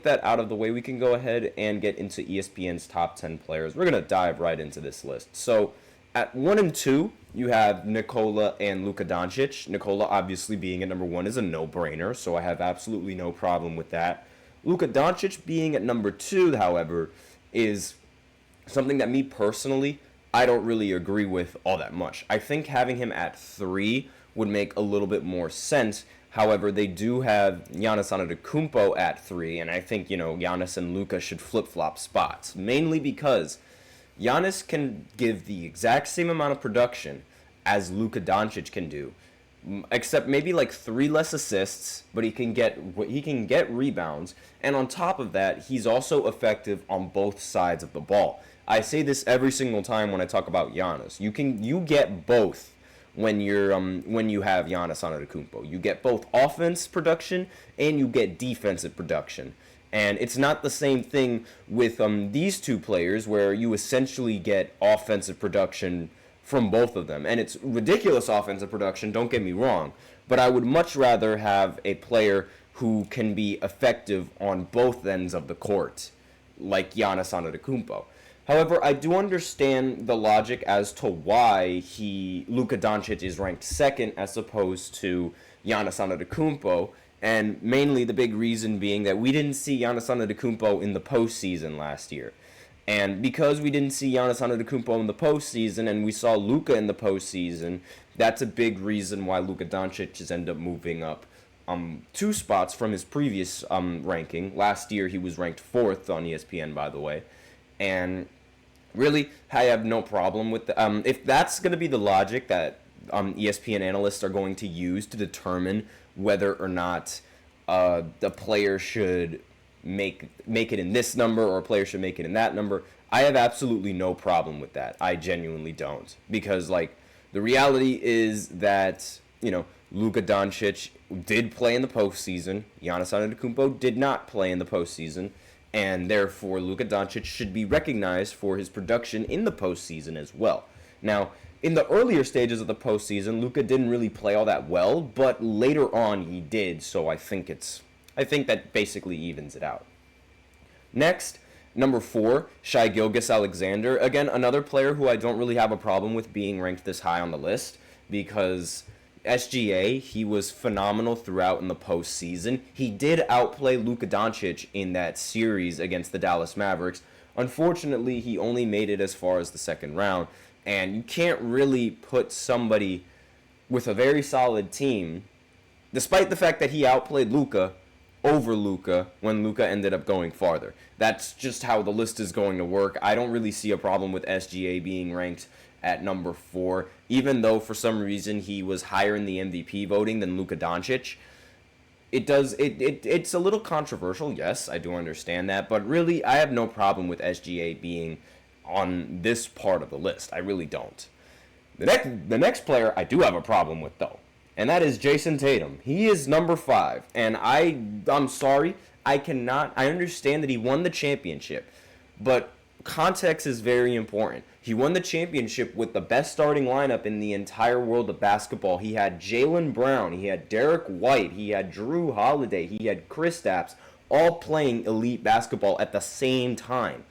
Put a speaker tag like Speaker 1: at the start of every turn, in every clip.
Speaker 1: that out of the way, we can go ahead and get into ESPN's top 10 players. We're going to dive right into this list. So at 1 and 2, you have Nikola and Luka Doncic. Nikola obviously being at number 1 is a no-brainer, so I have absolutely no problem with that. Luka Doncic being at number 2, however, is something that me personally, I don't really agree with all that much. I think having him at 3 would make a little bit more sense. However, they do have Giannis Antetokounmpo at 3, and I think, Giannis and Luka should flip-flop spots, mainly because Giannis can give the exact same amount of production as Luka Doncic can do, except maybe like 3 less assists, but he can get rebounds, and on top of that, he's also effective on both sides of the ball. I say this every single time when I talk about Giannis. You get both when you have Giannis Antetokounmpo. You get both offense production and you get defensive production. And it's not the same thing with these two players where you essentially get offensive production from both of them. And it's ridiculous offensive production, don't get me wrong, but I would much rather have a player who can be effective on both ends of the court, like Giannis Antetokounmpo. However, I do understand the logic as to why Luka Doncic is ranked second as opposed to Giannis Antetokounmpo, and mainly the big reason being that we didn't see Giannis Antetokounmpo in the postseason last year. And because we didn't see Giannis Antetokounmpo in the postseason and we saw Luka in the postseason, that's a big reason why Luka Doncic has ended up moving up 2 spots from his previous ranking. Last year he was ranked 4th on ESPN, by the way. And really, I have no problem with if that's going to be the logic that ESPN analysts are going to use to determine whether or not the player should make it in this number or a player should make it in that number, I have absolutely no problem with that. I genuinely don't. Because, the reality is that, Luka Doncic did play in the postseason. Giannis Antetokounmpo did not play in the postseason. And therefore, Luka Doncic should be recognized for his production in the postseason as well. Now, in the earlier stages of the postseason, Luka didn't really play all that well, but later on he did, so I think that basically evens it out. Next, number 4, Shai Gilgeous-Alexander. Again, another player who I don't really have a problem with being ranked this high on the list, because SGA, he was phenomenal throughout in the postseason. He did outplay Luka Doncic in that series against the Dallas Mavericks. Unfortunately, he only made it as far as the second round, and you can't really put somebody with a very solid team, despite the fact that he outplayed Luka, over Luka when Luka ended up going farther. That's just how the list is going to work. I don't really see a problem with SGA being ranked at number 4, even though for some reason he was higher in the MVP voting than Luka Doncic. It's a little controversial, yes, I do understand that, but really I have no problem with SGA being on this part of the list. I really don't. The next player I do have a problem with, though, and that is Jason Tatum. He is number 5, and I'm sorry, I understand that he won the championship, but context is very important. He won the championship with the best starting lineup in the entire world of basketball. He had Jaylen Brown, he had Derek White, he had Drew Holiday, he had Kristaps, all playing elite basketball at the same time.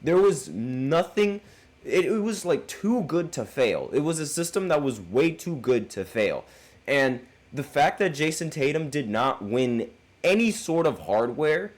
Speaker 1: There was nothing. It was too good to fail. It was a system that was way too good to fail. And the fact that Jason Tatum did not win any sort of hardware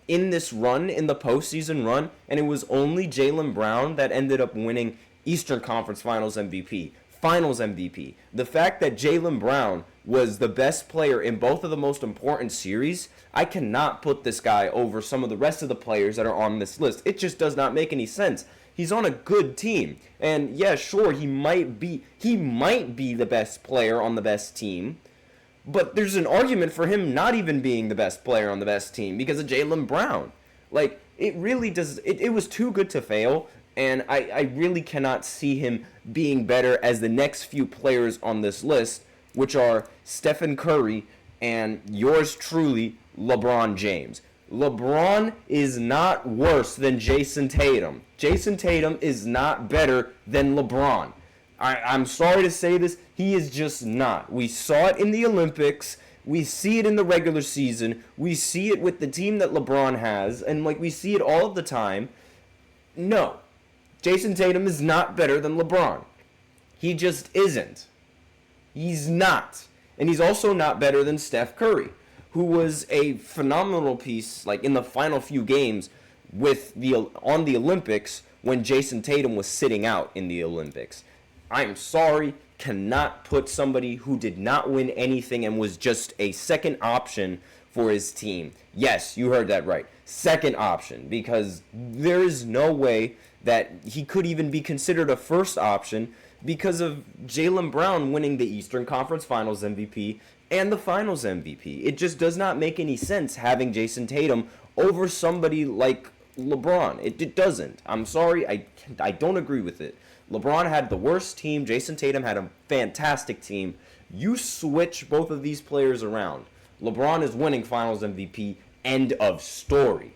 Speaker 1: in this run, in the postseason run, and it was only Jaylen Brown that ended up winning Eastern Conference Finals MVP, Finals MVP. The fact that Jaylen Brown was the best player in both of the most important series, I cannot put this guy over some of the rest of the players that are on this list. It just does not make any sense. He's on a good team, and yeah, sure, he might be the best player on the best team, but there's an argument for him not even being the best player on the best team because of Jaylen Brown. It really does. It was too good to fail, and I really cannot see him being better as the next few players on this list, which are Stephen Curry and yours truly, LeBron James. LeBron is not worse than Jason Tatum. Jason Tatum is not better than LeBron. I'm sorry to say this, he is just not. We saw it in the Olympics. We see it in the regular season. We see it with the team that LeBron has, and like we see it all of the time. No, Jason Tatum is not better than LeBron. He just isn't. He's not. And he's also not better than Steph Curry, who was a phenomenal piece like in the final few games on the Olympics when Jason Tatum was sitting out in the Olympics. I'm sorry, cannot put somebody who did not win anything and was just a second option for his team. Yes, you heard that right. Second option, because there is no way that he could even be considered a first option because of Jaylen Brown winning the Eastern Conference Finals MVP and the Finals MVP. It just does not make any sense having Jason Tatum over somebody like LeBron. It doesn't. I'm sorry, I don't agree with it. LeBron had the worst team. Jason Tatum had a fantastic team. You switch both of these players around. LeBron is winning Finals MVP. End of story.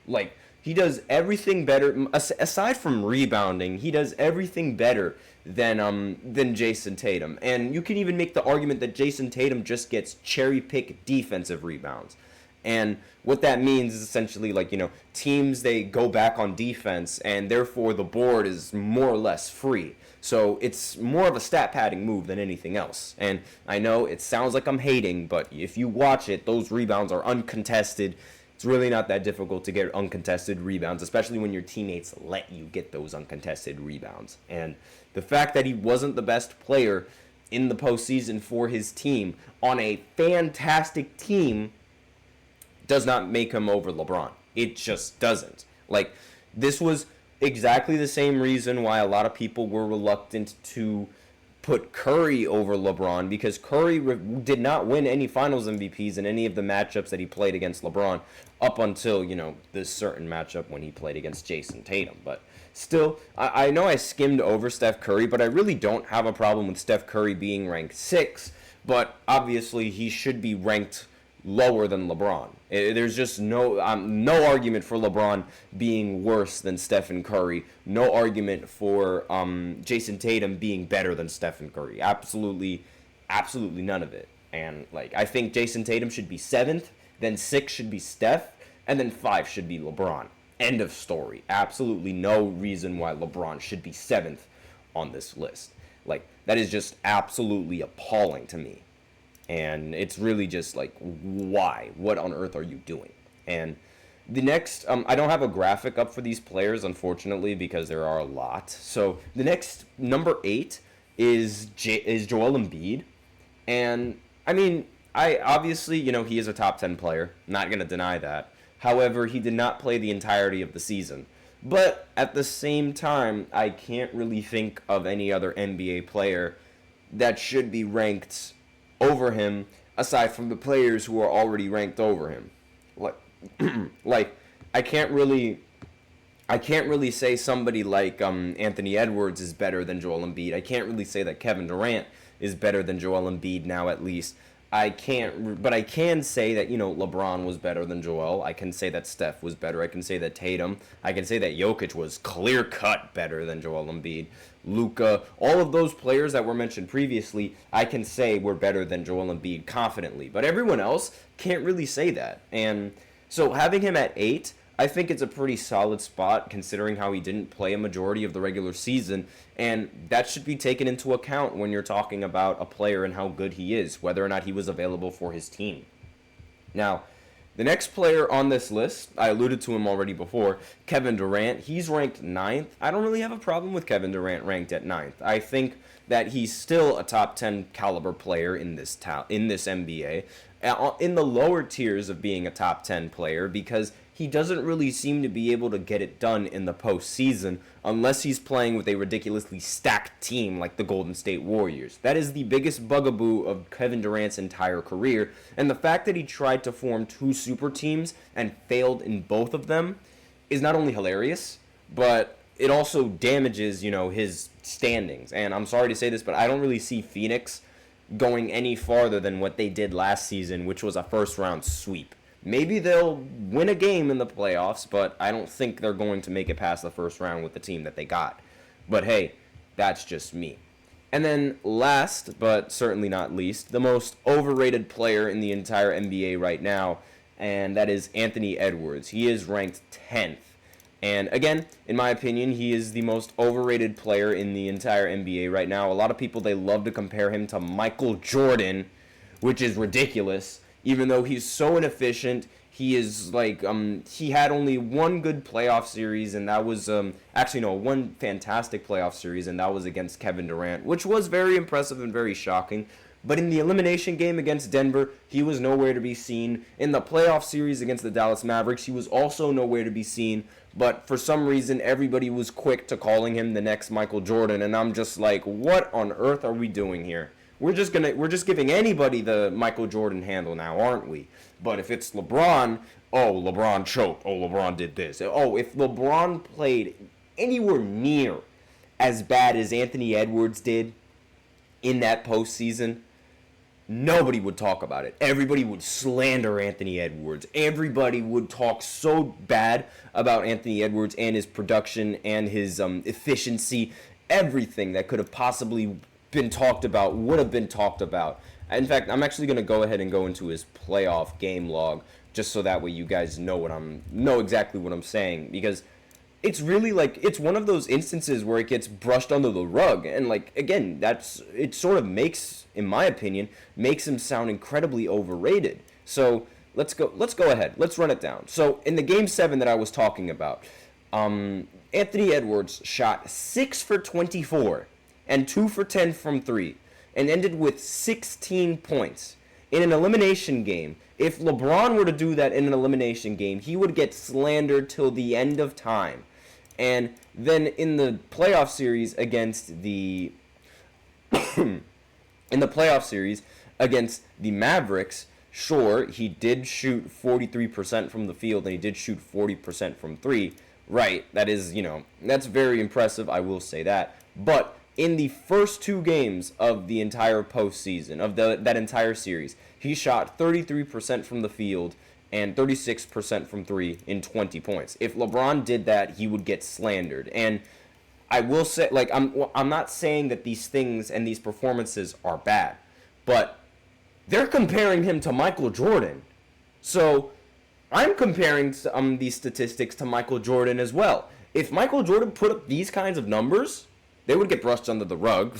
Speaker 1: Like, he does everything better. Aside from rebounding, he does everything better than Jason Tatum. And you can even make the argument that Jason Tatum just gets cherry-picked defensive rebounds. And what that means is essentially like, teams, they go back on defense and therefore the board is more or less free. So it's more of a stat padding move than anything else. And I know it sounds like I'm hating, but if you watch it, those rebounds are uncontested. It's really not that difficult to get uncontested rebounds, especially when your teammates let you get those uncontested rebounds. And the fact that he wasn't the best player in the postseason for his team on a fantastic team does not make him over LeBron. It just doesn't. Like, this was exactly the same reason why a lot of people were reluctant to put Curry over LeBron, because Curry did not win any Finals MVPs in any of the matchups that he played against LeBron up until, this certain matchup when he played against Jason Tatum. But still, I know I skimmed over Steph Curry, but I really don't have a problem with Steph Curry being ranked 6, but obviously he should be ranked lower than LeBron. There's just no argument for LeBron being worse than Stephen Curry. No argument for Jason Tatum being better than Stephen Curry. Absolutely none of it. And I think Jason Tatum should be 7th, then 6 should be Steph, and then 5 should be LeBron. End of story. Absolutely no reason why LeBron should be 7th on this list. That is just absolutely appalling to me. And it's really just why? What on earth are you doing? And the next, I don't have a graphic up for these players, unfortunately, because there are a lot. So the next, number 8, is Joel Embiid. And, I obviously, he is a top 10 player. Not going to deny that. However, he did not play the entirety of the season. But at the same time, I can't really think of any other NBA player that should be ranked over him, aside from the players who are already ranked over him. I can't really say somebody like Anthony Edwards is better than Joel Embiid. I can't really say that Kevin Durant is better than Joel Embiid now, at least. But I can say that, LeBron was better than Joel. I can say that Steph was better. I can say that Tatum. I can say that Jokic was clear-cut better than Joel Embiid. Luka, all of those players that were mentioned previously, I can say were better than Joel Embiid confidently. But everyone else can't really say that. And so having him at 8, I think it's a pretty solid spot considering how he didn't play a majority of the regular season, and that should be taken into account when you're talking about a player and how good he is, whether or not he was available for his team. Now, the next player on this list, I alluded to him already before, Kevin Durant. He's ranked 9th. I don't really have a problem with Kevin Durant ranked at 9th. I think that he's still a top 10 caliber player in this NBA, in the lower tiers of being a top 10 player, because he doesn't really seem to be able to get it done in the postseason unless he's playing with a ridiculously stacked team like the Golden State Warriors. That is the biggest bugaboo of Kevin Durant's entire career, and the fact that he tried to form 2 super teams and failed in both of them is not only hilarious, but it also damages, his standings. And I'm sorry to say this, but I don't really see Phoenix going any farther than what they did last season, which was a first-round sweep. Maybe they'll win a game in the playoffs, but I don't think they're going to make it past the first round with the team that they got. But hey, that's just me. And then last, but certainly not least, the most overrated player in the entire NBA right now, and that is Anthony Edwards. He is ranked 10th. And again, in my opinion, he is the most overrated player in the entire NBA right now. A lot of people, they love to compare him to Michael Jordan, which is ridiculous, even though he's so inefficient. He is like, he had only one good playoff series, and that was, one fantastic playoff series, and that was against Kevin Durant, which was very impressive and very shocking. But in the elimination game against Denver, he was nowhere to be seen. In the playoff series against the Dallas Mavericks, he was also nowhere to be seen. But for some reason, everybody was quick to calling him the next Michael Jordan, and I'm just like, what on earth are we doing here? We're just giving anybody the Michael Jordan handle now, aren't we? But if it's LeBron, oh, LeBron choked. Oh, LeBron did this. Oh, if LeBron played anywhere near as bad as Anthony Edwards did in that postseason, nobody would talk about it. Everybody would slander Anthony Edwards. Everybody would talk so bad about Anthony Edwards and his production and his efficiency. Everything that could have possibly been talked about would have been talked about. In fact, I'm actually going to go ahead and go into his playoff game log just so that way you guys know exactly what I'm saying, because it's really like, it's one of those instances where it gets brushed under the rug, and like, again, it sort of makes, in my opinion, makes him sound incredibly overrated. So let's go ahead, let's run it down. So in the game 7 that I was talking about, Anthony Edwards shot 6 for 24 and 2 for 10 from 3 and ended with 16 points. In an elimination game, if LeBron were to do that in an elimination game, he would get slandered till the end of time. And then in the playoff series against the Mavericks, sure, he did shoot 43% from the field and he did shoot 40% from 3. Right, that is, that's very impressive, I will say that. But in the first 2 games of the entire postseason, of that entire series, he shot 33% from the field and 36% from 3 in 20 points. If LeBron did that, he would get slandered. And I will say, like, I'm not saying that these things and these performances are bad, but they're comparing him to Michael Jordan. So I'm comparing these statistics to Michael Jordan as well. If Michael Jordan put up these kinds of numbers, they would get brushed under the rug.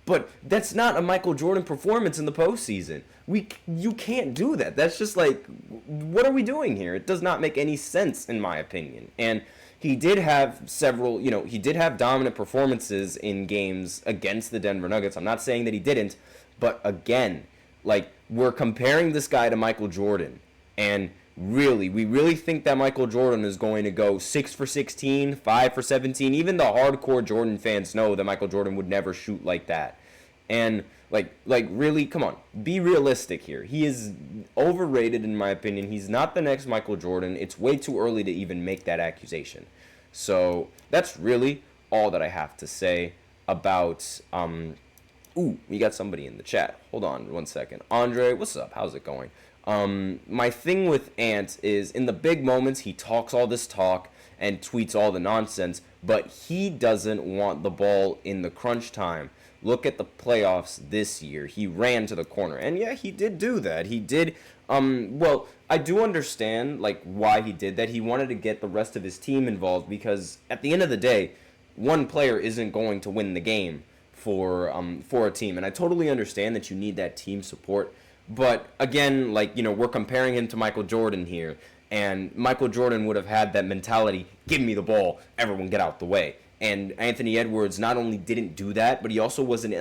Speaker 1: But that's not a Michael Jordan performance in the postseason. You can't do that. That's just like, what are we doing here? It does not make any sense, in my opinion. And he did have he did have dominant performances in games against the Denver Nuggets. I'm not saying that he didn't, but again, like, we're comparing this guy to Michael Jordan. And really, we really think that Michael Jordan is going to go 6 for 16, 5 for 17. Even the hardcore Jordan fans know that Michael Jordan would never shoot like that. And like really, come on, be realistic here. He is overrated, in my opinion. He's not the next Michael Jordan. It's way too early to even make that accusation. So that's really all that I have to say about we got somebody in the chat. Hold on one second. Andre, what's up? How's it going? My thing with Ant is, in the big moments, he talks all this talk and tweets all the nonsense, but he doesn't want the ball in the crunch time. Look at the playoffs this year. He ran to the corner, and yeah, he did do that. He did, I do understand, like, why he did that. He wanted to get the rest of his team involved, because at the end of the day, one player isn't going to win the game for a team, and I totally understand that you need that team support. But again, like, we're comparing him to Michael Jordan here, and Michael Jordan would have had that mentality, give me the ball, everyone get out the way. And Anthony Edwards not only didn't do that, but he also wasn't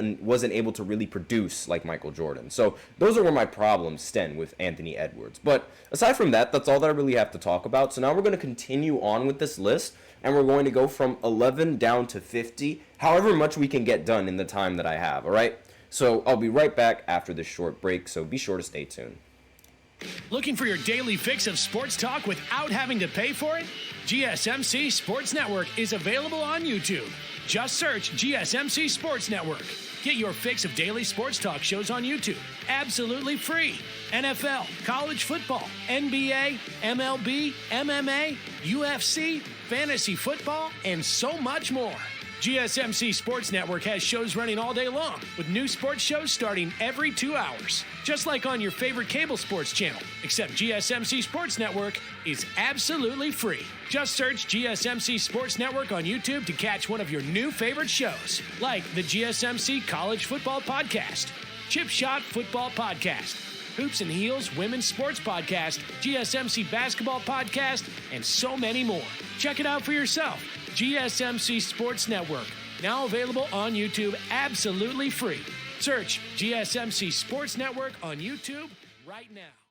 Speaker 1: able to really produce like Michael Jordan. So those are where my problems stem with Anthony Edwards. But aside from that, that's all that I really have to talk about. So now we're going to continue on with this list, and we're going to go from 11 down to 50, however much we can get done in the time that I have, all right? So I'll be right back after this short break, so be sure to stay tuned.
Speaker 2: Looking for your daily fix of sports talk without having to pay for it? GSMC Sports Network is available on YouTube. Just search GSMC Sports Network. Get your fix of daily sports talk shows on YouTube, absolutely free. NFL, college football, NBA, MLB, MMA, UFC, fantasy football, and so much more. GSMC Sports Network has shows running all day long, with new sports shows starting every 2 hours. Just like on your favorite cable sports channel, except GSMC Sports Network is absolutely free. Just search GSMC Sports Network on YouTube to catch one of your new favorite shows, like the GSMC College Football Podcast, Chip Shot Football Podcast, Hoops and Heels Women's Sports Podcast, GSMC Basketball Podcast, and so many more. Check it out for yourself. GSMC Sports Network, now available on YouTube absolutely free. Search GSMC Sports Network on YouTube right now.